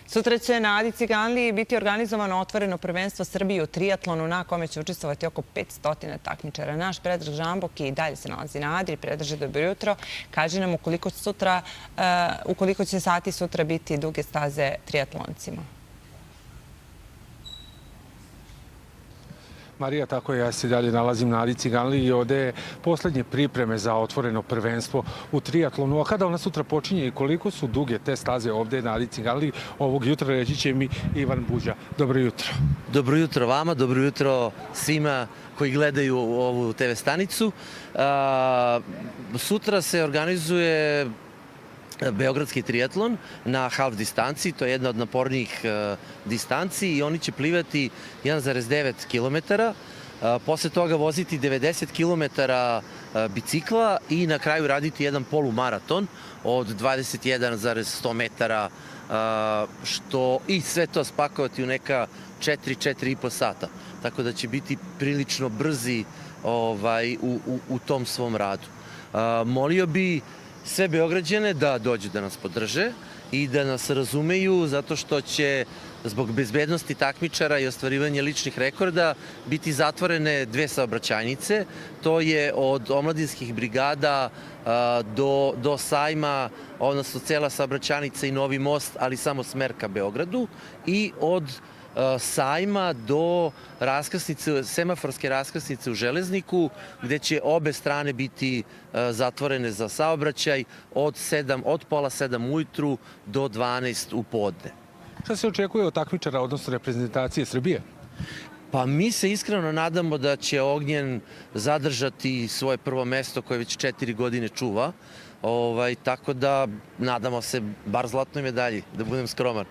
Sutra će na Adi Ciganliji biti organizovano otvoreno prvenstvo Srbije u trijatlonu na kome će učestvovati oko 500 takmičara. Naš Predrag Žamboki i dalje se nalazi na Adi. Predraže, dobro jutro. Kaži nam u koliko će sati sutra biti duge staze trijatloncima. Marija, tako ja se dalje nalazim na Adi Ciganliji i ovde je poslednje pripreme za otvoreno prvenstvo u trijatlonu. A kada ona sutra počinje i koliko su duge te staze ovde na Adi Ciganliji, ovog jutra reći će mi Ivan Buđa. Dobro jutro. Dobro jutro vama, dobro jutro svima koji gledaju ovu TV stanicu. Sutra se organizuje Beogradski trijatlon na half distanci, to je jedna od napornijih distanci i oni će plivati 1,9 km, posle toga voziti 90 km bicikla i na kraju raditi jedan polumaraton od 21,100 metara, i sve to spakovati u neka 4,5 sata. Tako da će biti prilično brzi u tom svom radu. Molio bi sve Beograđane da dođu da nas podrže i da nas razumeju, zato što će zbog bezbednosti takmičara i ostvarivanja ličnih rekorda biti zatvorene dve saobraćajnice. To je od omladinskih brigada do sajma, odnosno cela saobraćajnica i Novi most, ali samo smer ka Beogradu, i od sajma do semaforske raskrsnice u Železniku, gde će obe strane biti zatvorene za saobraćaj od pola 7 ujutru do 12 u podne. Šta se očekuje od takmičara, odnosno reprezentacije Srbije? Pa mi se iskreno nadamo da će Ognjen zadržati svoje prvo mesto koje već 4 godine čuva. Tako da nadamo se bar zlatnoj medalji, da budem skroman.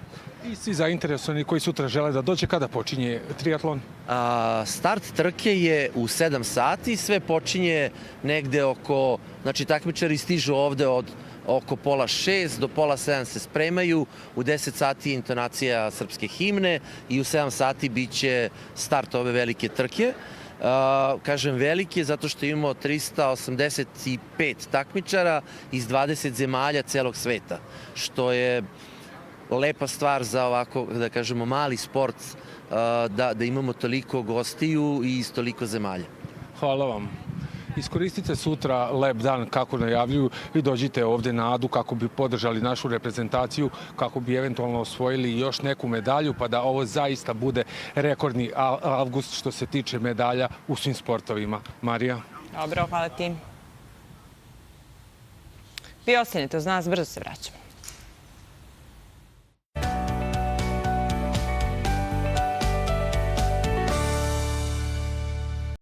I svi zainteresovani koji sutra žele da dođe, kada počinje trijatlon? Start trke je u 7 sati, sve počinje negde znači takmičari stižu ovde oko pola 6, do pola 7 se spremaju, u 10 sati je intonacija srpske himne i u 7 sati biće start ove velike trke. Kažem velike zato što imamo 385 takmičara iz 20 zemalja celog sveta, što je lepa stvar za ovako, da kažemo, mali sport, da imamo toliko gostiju i iz toliko zemalja. Hvala vam. Iskoristite sutra lep dan kako najavljuju i dođite ovde na Adu kako bi podržali našu reprezentaciju, kako bi eventualno osvojili još neku medalju, pa da ovo zaista bude rekordni avgust što se tiče medalja u svim sportovima. Marija? Dobro, hvala ti. Vi ostanite uz nas, brzo se vraćamo.